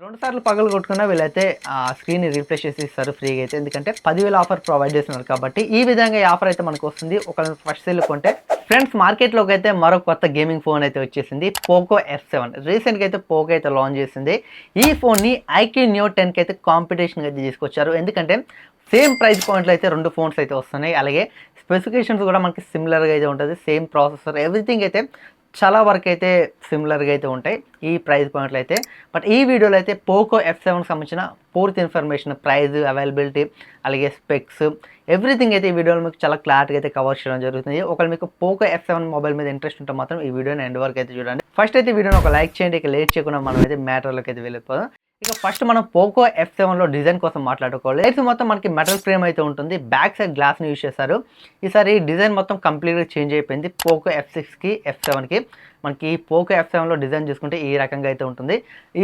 2 సార్లు పగలు కొట్టుకున్నా వీళ్ళైతే స్క్రీన్‌ని రీప్లేస్ చేసి ఇస్తారు ఫ్రీగా అయితే. ఎందుకంటే 10,000 ఆఫర్ ప్రొవైడ్ చేస్తున్నారు కాబట్టి. ఈ విధంగా ఈ ఆఫర్ అయితే మనకొస్తుంది. ఒకవేళ ఫస్ట్ సేల్‌లో కొంటే. ఫ్రెండ్స్ మార్కెట్‌లోకి అయితే మరో కొత్త గేమింగ్ ఫోన్ అయితే వచ్చేసింది. పోకో F7 రీసెంట్‌గా అయితే పోకో అయితే లాంచ్ చేసింది. ఈ ఫోన్‌ని ఐక్యూ న్యూ 10కి అయితే కాంపిటీషన్‌కి అయితే తీసుకొచ్చారు. ఎందుకంటే సేమ్ ప్రైస్ పాయింట్‌లో అయితే 2 ఫోన్స్ అయితే వస్తున్నాయి. అలాగే స్పెసిఫికేషన్స్ కూడా మనకి సిమిలర్‌గా అయితే ఉంటది. సేమ్ ప్రాసెసర్ ఎవ్రీథింగ్ అయితే చాలా వరకైతే సిమిలర్‌గా అయితే ఉంటాయి. ఈ ప్రైస్ పాయింట్‌లో అయితే. బట్ ఈ వీడియోలో అయితే పోకో F7కి సంబంధించిన పూర్తి ఇన్ఫర్మేషన్, ప్రైస్, అవైలబిలిటీ, అలాగే స్పెక్స్ ఎవ్రీథింగ్ అయితే ఈ వీడియోలో మీకు చాలా క్లారిటీగా అయితే కవర్ చేయడం జరుగుతుంది. ఒకవేళ మీకు పోకో F7 మొబైల్ మీద ఇంట్రెస్ట్ ఉంటే మాత్రం ఈ వీడియోని ఎండ్ వరకు అయితే చూడండి. ఫస్ట్ అయితే ఈ వీడియోని ఒక లైక్ చేయండి. ఇక లేట్ చేయకుండా మనం అయితే మ్యాటర్‌లోకి అయితే వెళ్ళిపోదాం. ఇక ఫస్ట్ మనం పోకో F7లో డిజైన్ కోసం మాట్లాడుకోవాలి. లైట్స్ మొత్తం మనకి మెటల్ ఫ్రేమ్ అయితే ఉంటుంది. బ్యాక్ సైడ్ గ్లాస్‌ని యూజ్ చేశారు. ఈసారి డిజైన్ మొత్తం కంప్లీట్‌గా చేంజ్ అయిపోయింది. పోకో F6కి F7కి మనకి పోకో F7లో డిజైన్ చూసుకుంటే ఈ రకంగా అయితే ఉంటుంది.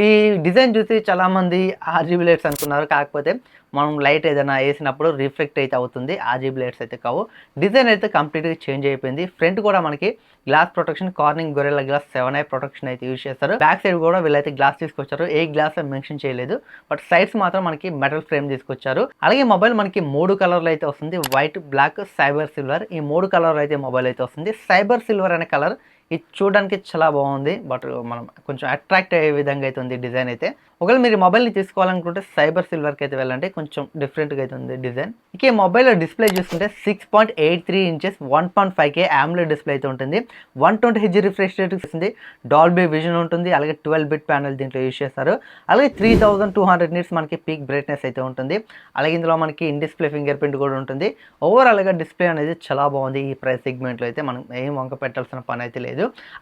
ఈ డిజైన్ చూసి చాలామంది ఆర్‌జీబీ లైట్స్ అనుకున్నారు. కాకపోతే మనం లైట్ ఏదైనా వేసినప్పుడు రిఫ్లెక్ట్ అయితే అవుతుంది. ఆర్‌జీబీ లైట్స్ అయితే కావు. డిజైన్ అయితే కంప్లీట్‌గా చేంజ్ అయిపోయింది. ఫ్రంట్ కూడా మనకి glass protection Corning Gorilla glass 7i protection అయితే యూజ్ చేస్తారు. బ్యాక్ సైడ్ కూడా వీళ్ళైతే గ్లాస్ తీసుకొచ్చారు. ఏ గ్లాస్ మెన్షన్ చేయలేదు. బట్ సైడ్స్ మాత్రం మనకి మెటల్ ఫ్రేమ్ తీసుకొచ్చారు. అలాగే మొబైల్ మనకి 3 కలర్లు అయితే వస్తుంది. White, black, cyber silver. ఈ 3 కలర్లు అయితే మొబైల్ అయితే వస్తుంది. సైబర్ సిల్వర్ అనే కలర్ ఇది చూడడానికి చాలా బాగుంది. బట్ మనం కొంచెం అట్రాక్ట్ అయ్యే విధంగా అయితే ఉంది డిజైన్ అయితే. ఒకవేళ మీరు మొబైల్ని తీసుకోవాలనుకుంటే సైబర్ సిల్వర్కి అయితే వెళ్ళండి. కొంచెం డిఫరెంట్గా అయితే ఉంది డిజైన్. ఇక ఈ మొబైల్లో డిస్ప్లే చూసుకుంటే 6.83 ఇంచెస్ 1.5K AMOLED డిస్ప్లే అయితే ఉంటుంది. 120Hz రిఫ్రెష్ రేట్ వస్తుంది. డాల్బీ విజన్ ఉంటుంది. అలాగే 12 బిట్ ప్యానెల్ దీంట్లో యూజ్ చేస్తారు. అలాగే 3200 నిట్స్ మనకి పీక్ బ్రైట్నెస్ అయితే ఉంటుంది. అలాగే ఇందులో మనకి ఇన్ డిస్ప్లే ఫింగర్ ప్రింట్ కూడా ఉంటుంది. ఓవరాల్గా డిస్ప్లే అనేది చాలా బాగుంది. ఈ ప్రైస్ సెగ్మెంట్లో అయితే మనం ఏం వంక పెట్టాల్సిన పని అయితే లేదు.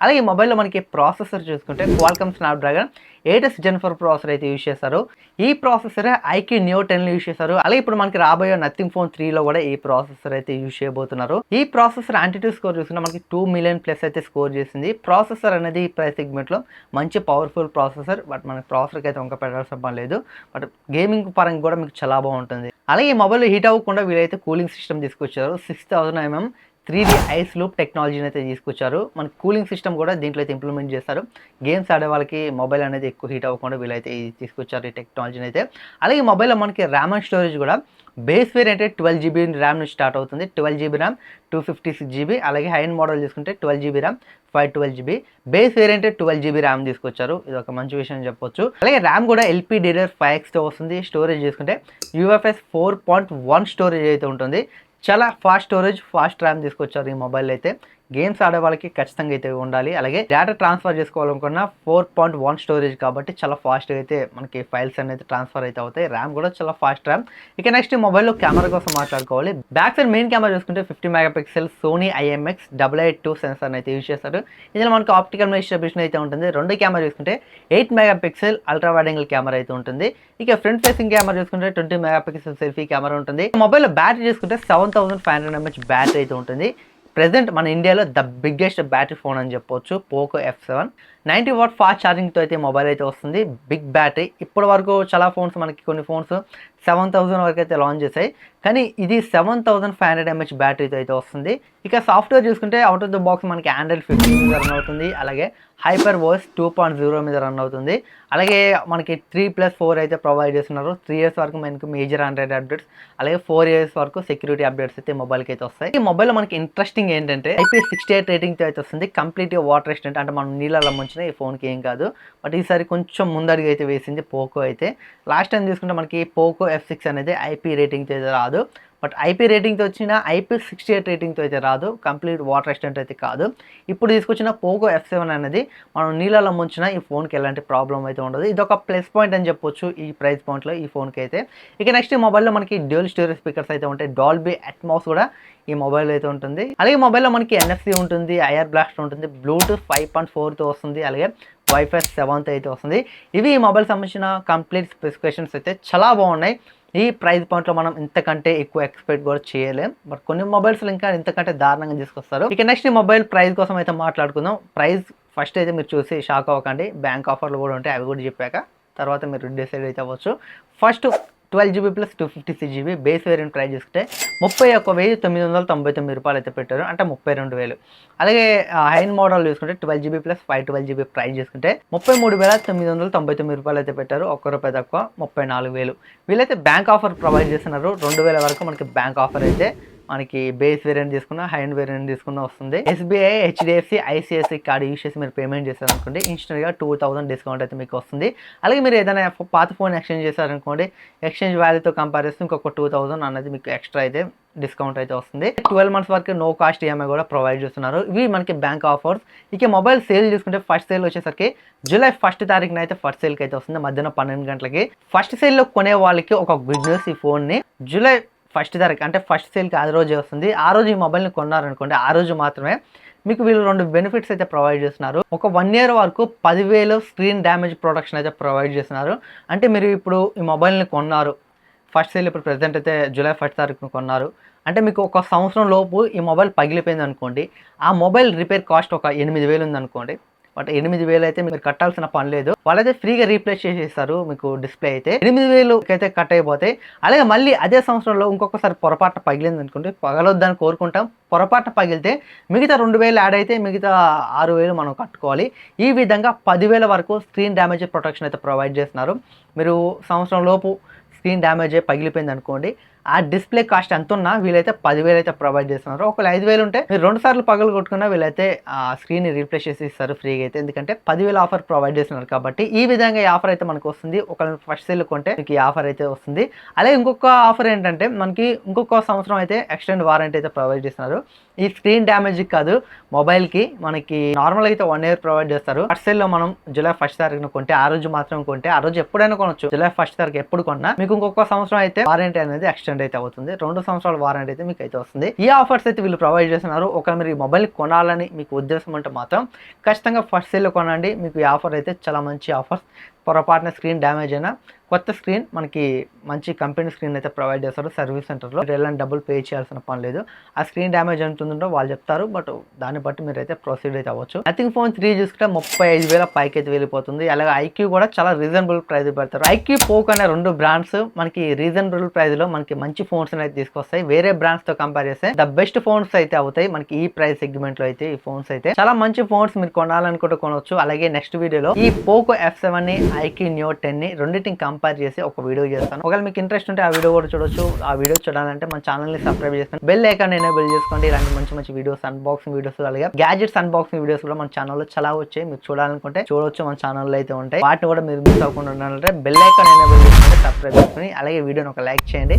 అలాగే ఈ మొబైల్లో మనకి ప్రాసెసర్ చూసుకుంటే Qualcomm Snapdragon 8th Gen 4 processor అయితే యూజ్ చేస్తారు. ఈ ప్రాసెసర్ ఐక్యూ న్యూ 10 యూజ్ చేస్తారు. అలాగే ఇప్పుడు మనకి రాబోయే నథింగ్ ఫోన్ 3లో కూడా ఈ ప్రాసెసర్ అయితే యూజ్ చేయబోతున్నారు. ఈ ప్రాసెసర్ ఆంటిట్యూడ్ స్కోర్ చూసుకుంటే మనకి 2 మిలియన్ ప్లస్ అయితే స్కోర్ చేసింది. ప్రాసెసర్ అనేది ఈ ప్రైస్ సెగ్మెంట్లో మంచి పవర్ఫుల్ ప్రాసెసర్. బట్ మనకి ప్రాసెసర్కి అయితే వంక పెట్టాల్సిన పని లేదు. బట్ గేమింగ్ పరంగా కూడా మీకు చాలా బాగుంటుంది. అలాగే ఈ మొబైల్ హీట్ అవ్వకుండా వీలైతే కూలింగ్ సిస్టమ్ తీసుకొచ్చారు. 6000 mm 3D ఐస్ లూప్ టెక్నాలజీని అయితే తీసుకొచ్చారు. మనకి కూలింగ్ సిస్టమ్ కూడా దీంట్లో అయితే ఇంప్లిమెంట్ చేస్తారు. గేమ్స్ ఆడే వాళ్ళకి మొబైల్ అనేది ఎక్కువ హీట్ అవ్వకుండా వీళ్ళైతే తీసుకొచ్చారు ఈ టెక్నాలజీని అయితే. అలాగే ఈ మొబైల్లో మనకి ర్యామ్ అండ్ స్టోరేజ్ కూడా బేస్ వేరియంట్ 12GB ర్యామ్ నుంచి స్టార్ట్ అవుతుంది. 12GB RAM, 256GB. అలాగే హై ఎండ్ మోడల్ తీసుకుంటే 12GB RAM, 512GB. Base variant 12GB RAM తీసుకొచ్చారు. ఇది ఒక మంచి విషయం చెప్పొచ్చు. అలాగే ర్యామ్ కూడా LPDDR5Xతో వస్తుంది. స్టోరేజ్ తీసుకుంటే UFS 4.1 స్టోరేజ్ అయితే ఉంటుంది. చాలా ఫాస్ట్ స్టోరేజ్, ఫాస్ట్ ర్యామ్ తీసుకొచ్చారు ఈ మొబైల్ అయితే. గేమ్స్ ఆడే వాళ్ళకి ఖచ్చితంగా అయితే ఉండాలి. అలాగే డేటా ట్రాన్స్ఫర్ చేసుకోవాలనుకున్న 4.1 స్టోరేజ్ కాబట్టి చాలా ఫాస్ట్గా అయితే మనకి ఫైల్స్ అనేది ట్రాన్స్ఫర్ అయితే అవుతాయి. ర్యామ్ కూడా చాలా ఫాస్ట్ ర్యామ్. ఇక నెక్స్ట్ మొబైల్లో కెమెరా కోసం మాట్లాడుకోవాలి. బ్యాక్ సైడ్ మెయిన్ కెమెరా చూసుకుంటే 50 మెగాపిక్సెల్ సోనీ IMX882 సెన్సార్ అయితే యూజ్ చేస్తారు. ఇందులో మనకి ఆప్టికల్ ఇమేజ్ డిస్ట్రిబ్యూషన్ అయితే ఉంటుంది. రెండు కెమెరా చూసుకుంటే 8 megapixel ultra wide angle camera అయితే ఉంటుంది. ఇక ఫ్రంట్ ఫేసింగ్ కెమెరా చూసుకుంటే 20 మెగాపిక్సెల్ సెల్ఫీ కెమెరా ఉంటుంది. మొబైల్లో బ్యాటరీ చూసుకుంటే 7500 mAh బ్యాటరీ అయితే ఉంటుంది. ప్రెజెంట్ మన ఇండియాలో ద బిగ్గెస్ట్ బ్యాటరీ ఫోన్ అని చెప్పొచ్చు పోకో F7. 90W ఫాస్ట్ ఛార్జింగ్తో అయితే మొబైల్ అయితే వస్తుంది. Big battery. ఇప్పటి వరకు చాలా ఫోన్స్ మనకి కొన్ని ఫోన్స్ 7000 వరకు అయితే లాంచ్ చేశాయి. కానీ ఇది 7500 mAh బ్యాటరీతో అయితే వస్తుంది. ఇక సాఫ్ట్వేర్ చూసుకుంటే అవుట్ ఆఫ్ ద బాక్స్ మనకి Android 15 మీద రన్ అవుతుంది. అలాగే HyperOS 2.0 మీద రన్ అవుతుంది. అలాగే మనకి 3+4 అయితే ప్రొవైడ్ చేస్తున్నారు. 3 years వరకు మనకి మేజర్ ఆండ్రాయిడ్ అప్డేట్స్, అలాగే 4 years వరకు సెక్యూరిటీ అప్డేట్స్ అయితే మొబైల్కి అయితే వస్తాయి. ఈ మొబైల్లో మనకి ఇంట్రెస్టింగ్ ఏంటంటే IP68 రేటింగ్తో అయితే వస్తుంది. కంప్లీట్గా వాటర్ రెసిస్టెంట్. అంటే మనం నీళ్ళలో ముంచిన ఈ ఫోన్కి ఏం కాదు. బట్ ఈసారి కొంచెం ముందడుగు అయితే వేసింది పోకో అయితే. లాస్ట్ టైం తీసుకుంటే మనకి పోకో F6 అనేది IP రేటింగ్తో అయితే రాదు. బట్ IP రేటింగ్తో వచ్చిన IP68 రేటింగ్తో అయితే రాదు. కంప్లీట్ వాటర్ రెసిస్టెంట్ అయితే కాదు. ఇప్పుడు తీసుకొచ్చిన పోకో F7 అనేది మనం నీళ్ళలో ముంచిన ఈ ఫోన్కి ఎలాంటి ప్రాబ్లం అయితే ఉండదు. ఇది ఒక ప్లస్ పాయింట్ అని చెప్పొచ్చు ఈ ప్రైస్ పాయింట్లో ఈ ఫోన్కి అయితే. ఇక నెక్స్ట్ ఈ మొబైల్లో మనకి డ్యూయల్ స్టోరేజ్ స్పీకర్స్ అయితే ఉంటాయి. డాల్బీ అట్మాస్ కూడా ఈ మొబైల్ అయితే ఉంటుంది. అలాగే మొబైల్లో మనకి NFC ఉంటుంది, ఐఆర్ బ్లాస్ట్ ఉంటుంది, బ్లూటూత్ 5.4తో వస్తుంది. అలాగే వైఫై 7తో అయితే వస్తుంది. ఇవి ఈ మొబైల్ సంబంధించిన కంప్లీట్ స్పెసిఫికేషన్స్ అయితే చాలా బాగున్నాయి. ఈ ప్రైస్ పాయింట్లో మనం ఇంతకంటే ఎక్కువ ఎక్స్పెక్ట్ కూడా చేయలేం. బట్ కొన్ని మొబైల్స్లో ఇంకా ఇంతకంటే దారుణంగా తీసుకొస్తారు. ఇక నెక్స్ట్ ఈ మొబైల్ ప్రైస్ కోసం అయితే మాట్లాడుకుందాం. ప్రైస్ ఫస్ట్ అయితే మీరు చూసి షాక్ అవ్వకండి. బ్యాంక్ ఆఫర్లు కూడా ఉంటాయి. అవి కూడా చెప్పాక తర్వాత మీరు డిసైడ్ అయితే అవ్వచ్చు. First 12 GB plus 256 GB base variant price చూసుకుంటే 31,999 రూపాయలు అయితే పెట్టారు, అంటే 32,000. అలాగే హైన్ మోడల్ చూసుకుంటే 12 GB ప్లస్ 512 GB ప్రైస్ చూసుకుంటే 33,999 రూపాయలు అయితే పెట్టారు, ₹1 తక్కువ 34,000. వీళ్ళైతే బ్యాంక్ ఆఫర్ ప్రొవైడ్ చేస్తున్నారు. 2,000 వరకు మనకి బ్యాంక్ ఆఫర్ అయితే మనకి బేస్ వేరియంట్ తీసుకున్న హైండ్ వేరియంట్ తీసుకున్న వస్తుంది. SBI, HDFC, ICICI card use చేసి మీరు పేమెంట్ చేశారనుకోండి ఇన్స్టెంట్గా 2,000 డిస్కౌంట్ అయితే మీకు వస్తుంది. అలాగే మీరు ఏదైనా పాత ఫోన్ ఎక్స్చేంజ్ చేశారనుకోండి ఎక్స్చేంజ్ వాల్యూతో కంపేర్ చేస్తే ఇంకొక 2,000 అనేది మీకు ఎక్స్ట్రా అయితే డిస్కౌంట్ అయితే వస్తుంది. 12 months వరకు నో కాస్ట్ EMI కూడా ప్రొవైడ్ చేస్తున్నారు. ఇవి మనకి బ్యాంక్ ఆఫర్స్. ఇక మొబైల్ సేల్ చూసుకుంటే ఫస్ట్ సేల్ వచ్చేసరికి జూలై 1 తారీఖున అయితే ఫస్ట్ సేల్కి అయితే వస్తుంది, మధ్యాహ్నం 12 గంటలకి. ఫస్ట్ సేల్లో కొనే వాళ్ళకి ఒక గుడ్ న్యూస్, ఈ ఫోన్ని జూలై 1 తారీఖు అంటే ఫస్ట్ సేల్కి ఆ రోజే వస్తుంది. ఆ రోజు ఈ మొబైల్ని కొన్నారనుకోండి ఆ రోజు మాత్రమే మీకు వీళ్ళు 2 బెనిఫిట్స్ అయితే ప్రొవైడ్ చేస్తున్నారు. ఒక 1 year వరకు 10,000 స్క్రీన్ డ్యామేజ్ ప్రొటెక్షన్ అయితే ప్రొవైడ్ చేస్తున్నారు. అంటే మీరు ఇప్పుడు ఈ మొబైల్ని కొన్నారు, ఫస్ట్ సేల్ ఇప్పుడు ప్రెజెంట్ అయితే జూలై 1 తారీఖున కొన్నారు అంటే మీకు ఒక సంవత్సరం లోపు ఈ మొబైల్ పగిలిపోయింది అనుకోండి, ఆ మొబైల్ రిపేర్ కాస్ట్ ఒక 8,000 ఉందనుకోండి, బట్ 8,000 అయితే మీరు కట్టాల్సిన పని లేదు. వాళ్ళైతే ఫ్రీగా రీప్లేస్ చేసేస్తారు మీకు డిస్ప్లే అయితే. 8,000 అయితే కట్ అయిపోతాయి. అలాగే మళ్ళీ అదే సంవత్సరంలో ఇంకొకసారి పొరపాటు పగిలింది అనుకోండి, పగలొద్దని కోరుకుంటాం, పొరపాటు పగిలితే మిగతా 2,000 యాడ్ అయితే మిగతా 6,000 మనం కట్టుకోవాలి. ఈ విధంగా 10,000 వరకు స్క్రీన్ డ్యామేజ్ ప్రొటెక్షన్ అయితే ప్రొవైడ్ చేస్తున్నారు. మీరు సంవత్సరం లోపు స్క్రీన్ డ్యామేజ్ పగిలిపోయింది అనుకోండి, ఆ డిస్ప్లే కాస్ట్ ఎంత ఉన్నా వీళ్ళైతే 10,000 అయితే ప్రొవైడ్ చేస్తున్నారు. ఒకవేళ 5,000 ఉంటే మీరు 2 సార్లు పగలు కొట్టుకున్నా వీళ్ళైతే ఆ స్క్రీన్ రీప్లేస్ చేసి ఇస్తారు ఫ్రీగా అయితే, ఎందుకంటే 10,000 ఆఫర్ ప్రొవైడ్ చేస్తున్నారు కాబట్టి. ఈ విధంగా ఈ ఆఫర్ అయితే మనకు వస్తుంది. ఒకవేళ ఫస్ట్ సేల్ కొంటే మీకు ఈ ఆఫర్ అయితే వస్తుంది. అలాగే ఇంకొక ఆఫర్ ఏంటంటే మనకి ఇంకొక సంవత్సరం అయితే ఎక్స్టెండ్ వారంటీ అయితే ప్రొవైడ్ చేస్తున్నారు. ఈ స్క్రీన్ డ్యామేజ్ కాదు, మొబైల్కి మనకి నార్మల్గా అయితే 1 year ప్రొవైడ్ చేస్తారు. ఫస్ట్ సేల్లో మనం జూలై 1 తారీఖున కొంటే ఆ రోజు మాత్రం కొంటే ఆ రోజు ఎప్పుడైనా కొనొచ్చు. జూలై 1 తారీఖు ఎప్పుడు కొన్నా మీకు ఇంకొక సంవత్సరం అయితే వారంటీ అనేది ఎక్స్టెండ్ అయితే అవుతుంది. 2 సంవత్సరాల వారంటీ అయితే మీకు అయితే వస్తుంది. ఈ ఆఫర్స్ అయితే వీళ్ళు ప్రొవైడ్ చేస్తున్నారు. ఒకవేళ మీరు ఈ మొబైల్ కొనాలని మీకు ఉద్దేశం ఉంటే మాత్రం ఖచ్చితంగా ఫస్ట్ సేల్లో కొనండి. మీకు ఈ ఆఫర్ అయితే చాలా మంచి ఆఫర్స్. పొరపాటున స్క్రీన్ డ్యామేజ్ అయినా కొత్త స్క్రీన్ మనకి మంచి కంపెనీ స్క్రీన్ అయితే ప్రొవైడ్ చేస్తారు సర్వీస్ సెంటర్లో. ఎలాంటి డబ్బులు పే చేయాల్సిన పని లేదు. ఆ స్క్రీన్ డ్యామేజ్ ఉంటుందో వాళ్ళు చెప్తారు, బట్ దాన్ని బట్టి మీరు అయితే ప్రొసీడ్ అయితే అవ్వచ్చు. నథింగ్ ఫోన్ 3 చూసుకుంటే 35,000 పైకి అయితే వెళ్ళిపోతుంది. అలాగే ఐక్యూ కూడా చాలా రీజనబుల్ ప్రైస్ పెడతారు. ఐక్యూ, పోక్ అనే 2 బ్రాండ్స్ మనకి రీజనబుల్ ప్రైస్ లో మనకి మంచి ఫోన్స్ అయితే తీసుకొస్తాయి. వేరే బ్రాండ్స్ తో కంపేర్ చేస్తే ద బెస్ట్ ఫోన్స్ అయితే అవుతాయి మనకి ఈ ప్రైస్ సెగ్మెంట్ లో అయితే. ఈ ఫోన్స్ అయితే చాలా మంచి ఫోన్స్, మీరు కొనాలనుకుంటే కొనవచ్చు. అలాగే నెక్స్ట్ వీడియోలో ఈ పోకో F7 ని ఐక్యూ న్యూ 10 ని రెండింటిని కంపేర్ చేసి ఒక వీడియో చేస్తాను. ఒకవేళ మీకు ఇంట్రెస్ట్ ఉంటే ఆ వీడియో కూడా చూడొచ్చు. ఆ వీడియో చూడాలంటే మన ఛానల్ ని సబ్స్క్రైబ్ చేసుకోండి, బెల్ ఐకాన్ ఎనేబుల్ చేసుకోండి. ఇలాంటి మంచి మంచి వీడియోస్, అన్బాక్సింగ్ వీడియోస్, అలాగే గ్యాజెట్స్ అన్బాక్సింగ్ వీడియోస్ కూడా మన ఛానల్లో చాలా వచ్చాయి. మీరు చూడాలనుకుంటే చూడొచ్చు, మన ఛానల్లో అయితే ఉంటాయి. వాటిని కూడా మీరు మిస్ అవ్వకుండా ఉండాలంటే బెల్ ఐకాన్ ఎనేబుల్ చేసుకుంటే సబ్స్క్రైబ్ చేసుకుని అలాగే వీడియోని ఒక లైక్ చేయండి.